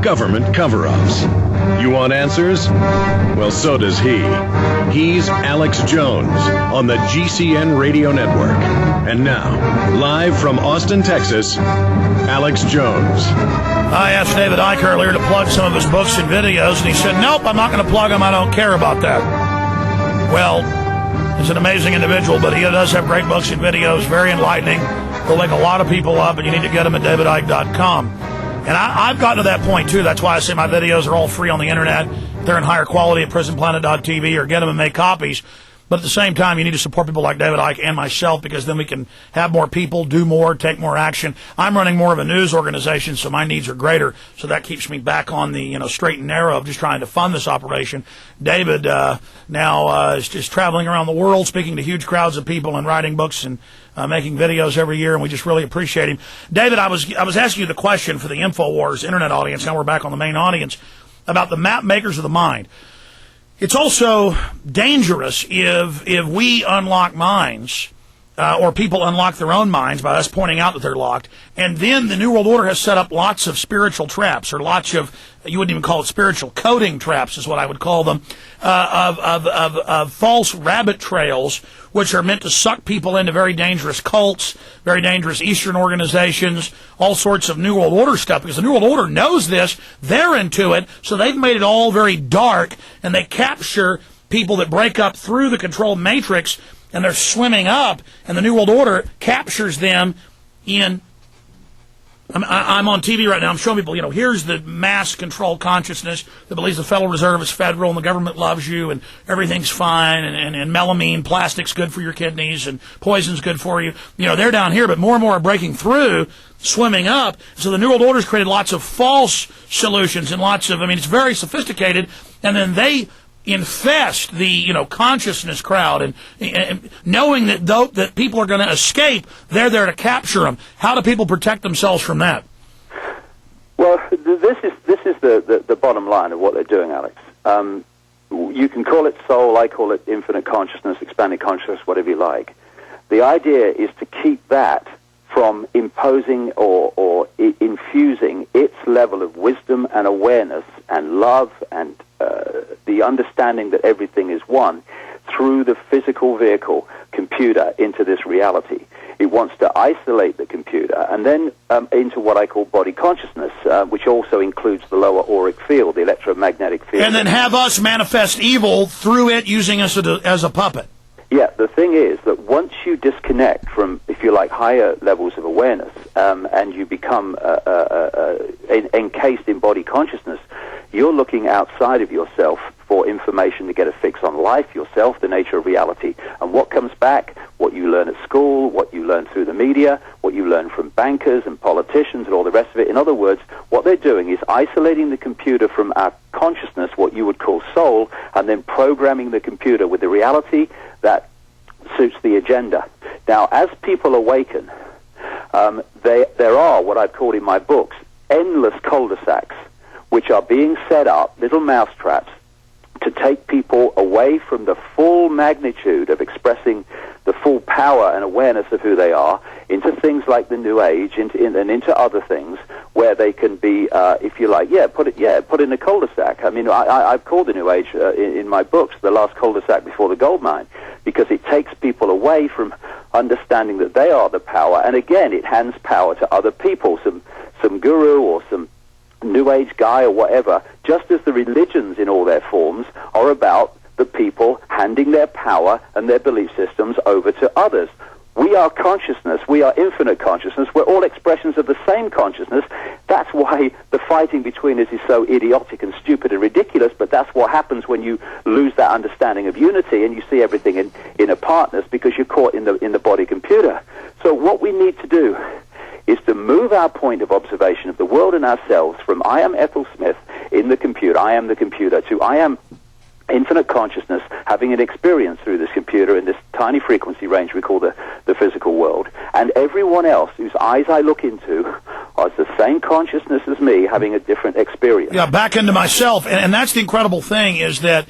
government cover-ups. You want answers? Well, so does he. He's Alex Jones on the GCN Radio Network. And now, live from Austin, Texas, Alex Jones. I asked David Icke earlier to plug some of his books and videos, and he said, nope, I'm not going to plug them. I don't care about that. Well, he's an amazing individual, but he does have great books and videos, very enlightening. They'll wake a lot of people up, and you need to get them at davidicke.com. And I've gotten to that point, too. That's why I say my videos are all free on the Internet. They're in higher quality at prisonplanet.tv, or get them and make copies. But at the same time, you need to support people like David Icke and myself, because then we can have more people, do more, take more action. I'm running more of a news organization, so my needs are greater. So that keeps me back on the straight and narrow of just trying to fund this operation. David now is just traveling around the world, speaking to huge crowds of people and writing books and making videos every year, and we just really appreciate him. David, I was asking you the question for the InfoWars Internet audience. Now we're back on the main audience about the map makers of the mind. It's also dangerous if we unlock minds, or people unlock their own minds by us pointing out that they're locked, and then the New World Order has set up lots of spiritual traps, or lots of, you wouldn't even call it spiritual, coding traps is what I would call them, of false rabbit trails, which are meant to suck people into very dangerous cults, very dangerous Eastern organizations, all sorts of New World Order stuff, because the New World Order knows this, they're into it, so they've made it all very dark, and they capture people that break up through the control matrix, and they're swimming up, and the New World Order captures them in... I'm on TV right now. I'm showing people, here's the mass control consciousness that believes the Federal Reserve is federal and the government loves you and everything's fine and melamine, plastic's good for your kidneys and poison's good for you. They're down here, but more and more are breaking through, swimming up. So the New World Order's created lots of false solutions and lots of, it's very sophisticated, and then they infest the consciousness crowd, and knowing that people are going to escape, they're there to capture them. How do people protect themselves from that? Well, this is the bottom line of what they're doing, Alex. You can call it soul, I call it infinite consciousness, expanded consciousness, whatever you like. The idea is to keep that from imposing or infusing its level of wisdom and awareness and love and the understanding that everything is one through the physical vehicle, computer, into this reality. It wants to isolate the computer and then into what I call body consciousness, which also includes the lower auric field, the electromagnetic field. And then have us manifest evil through it, using us as a puppet. Yeah, the thing is that once you disconnect from, if you like, higher levels of awareness, and you become encased in body consciousness, you're looking outside of yourself for information to get a fix on life, yourself, the nature of reality. And what comes back, what you learn at school, what you learn through the media, what you learn from bankers and politicians and all the rest of it. In other words, what they're doing is isolating the computer from our consciousness, what you would call soul, and then programming the computer with the reality that suits the agenda. Now, as people awaken, there are, what I've called in my books, endless cul-de-sacs, which are being set up, little mousetraps, to take people away from the full magnitude of expressing the full power and awareness of who they are into things like the New Age, and into other things where they can be, if you like, put in a cul-de-sac. I've called the New Age in my books the last cul-de-sac before the gold mine, because it takes people away from understanding that they are the power, and again, it hands power to other people, some guru or some New Age guy or whatever, just as the religions in all their forms are about the people handing their power and their belief systems over to others. We are consciousness. We are infinite consciousness. We're all expressions of the same consciousness. That's why the fighting between us is so idiotic and stupid and ridiculous, but that's what happens when you lose that understanding of unity and you see everything in apartness, because you're caught in the body computer. So what we need to do is to move our point of observation of the world and ourselves from I am Ethel Smith in the computer, I am the computer, to I am infinite consciousness having an experience through this computer in this tiny frequency range we call the physical world. And everyone else whose eyes I look into are the same consciousness as me having a different experience. Yeah, back into myself. And that's the incredible thing, is that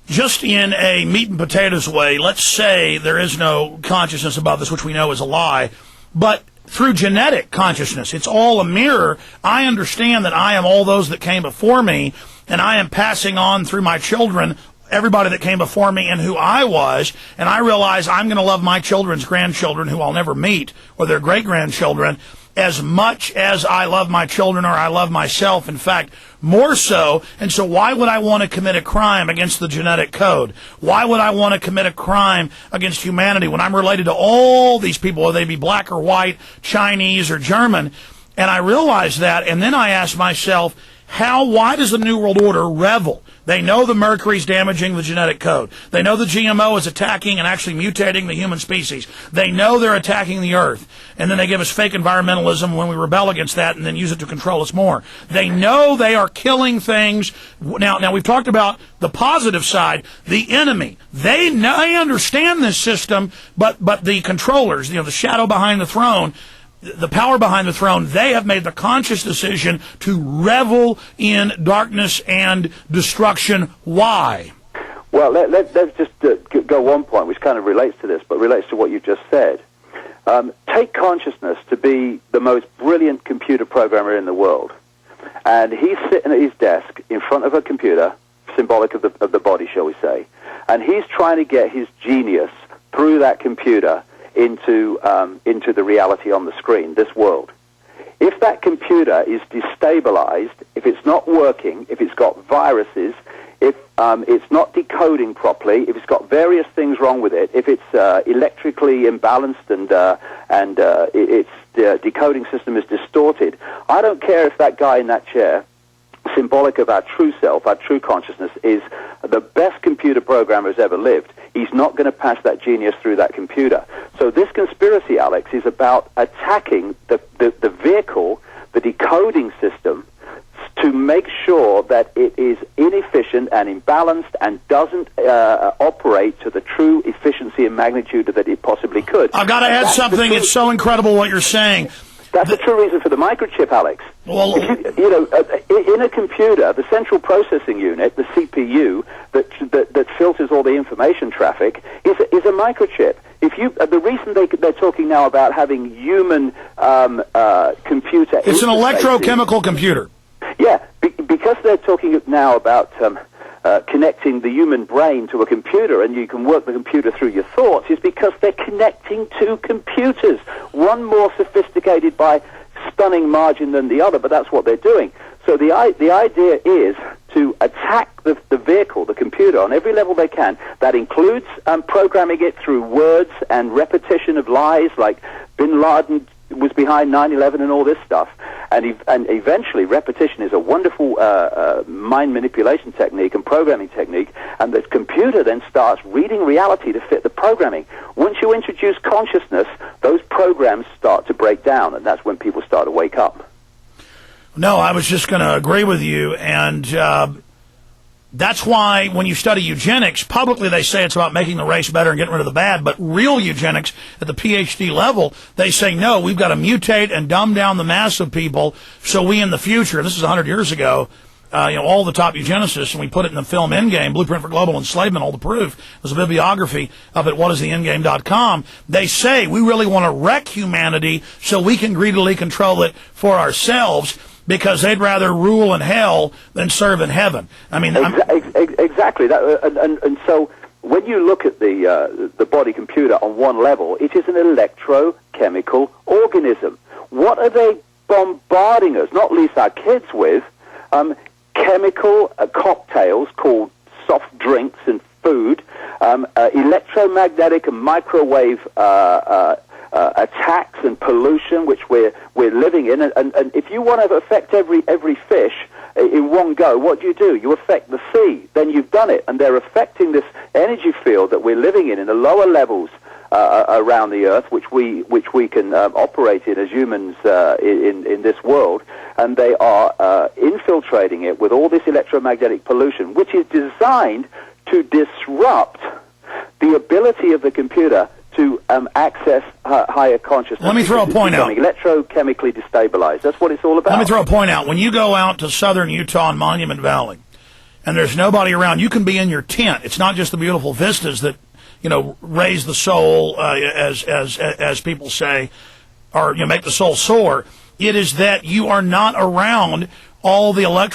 just in a meat and potatoes way, let's say there is no consciousness about this, which we know is a lie, but through genetic consciousness. It's all a mirror. I understand that I am all those that came before me, and I am passing on through my children everybody that came before me and who I was, and I realize I'm going to love my children's grandchildren, who I'll never meet, or their great-grandchildren, as much as I love my children or I love myself. In fact, more so. And so why would I want to commit a crime against the genetic code? Why would I want to commit a crime against humanity when I'm related to all these people, whether they be black or white, Chinese or German? And I realized that, and then I asked myself, why does the New World Order revel? They know the mercury's damaging the genetic code. They know the GMO is attacking and actually mutating the human species. They know they're attacking the earth. And then they give us fake environmentalism when we rebel against that and then use it to control us more. They know they are killing things. Now we've talked about the positive side, the enemy. They understand this system, but the controllers, the shadow behind the throne, the power behind the throne, they have made the conscious decision to revel in darkness and destruction. Why? Well, let's just go one point, which kind of relates to this, but relates to what you just said. Take consciousness to be the most brilliant computer programmer in the world. And he's sitting at his desk in front of a computer, symbolic of the body, shall we say, and he's trying to get his genius through that computer into the reality on the screen, this world. If that computer is destabilized, if it's not working, if it's got viruses, if it's not decoding properly, if it's got various things wrong with it, if it's electrically imbalanced and its decoding system is distorted, I don't care if that guy in that chair, symbolic of our true self, our true consciousness, is the best computer programmer who's ever lived. He's not going to pass that genius through that computer. So this conspiracy, Alex, is about attacking the vehicle, the decoding system, to make sure that it is inefficient and imbalanced and doesn't operate to the true efficiency and magnitude that it possibly could. I've got to add something. It's so incredible what you're saying. That's the true reason for the microchip, Alex. Well, in a computer, the central processing unit, the CPU, that filters all the information traffic, is a microchip. The reason they're talking now about having human computer, it's an electrochemical computer. Yeah, because they're talking now about connecting the human brain to a computer, and you can work the computer through your thoughts, is because they're connecting two computers, one more sophisticated by stunning margin than the other, but that's what they're doing. So the idea is to attack the vehicle, the computer, on every level they can. That includes programming it through words and repetition of lies, like Bin Laden was behind 9/11 and all this stuff. And eventually, repetition is a wonderful mind manipulation technique and programming technique, and the computer then starts reading reality to fit the programming. Once you introduce consciousness, those programs start to break down, and that's when people start to wake up. No, I was just going to agree with you, and that's why when you study eugenics, publicly they say it's about making the race better and getting rid of the bad, but real eugenics at the PhD level, they say, no, we've got to mutate and dumb down the mass of people so we in the future, and this is 100 years ago, all the top eugenicists, and we put it in the film Endgame, Blueprint for Global Enslavement, all the proof. There's a bibliography up at whatistheendgame.com. They say we really want to wreck humanity so we can greedily control it for ourselves, because they'd rather rule in hell than serve in heaven. I mean, exactly. And so when you look at the body computer on one level, it is an electrochemical organism. What are they bombarding us, not least our kids, with? Chemical cocktails called soft drinks and food, electromagnetic and microwave attacks and pollution, which we're living in. And if you want to affect every fish in one go, what do? You affect the sea. Then you've done it. And they're affecting this energy field that we're living in the lower levels around the earth, which we can operate in as humans in this world. And they are infiltrating it with all this electromagnetic pollution, which is designed to disrupt the ability of the computer to access higher consciousness. Let me throw a point out. Electrochemically destabilized. That's what it's all about. Let me throw a point out. When you go out to southern Utah and Monument Valley, and there's nobody around, you can be in your tent. It's not just the beautiful vistas that raise the soul, as people say. or make the soul soar. It is that you are not around all the electrons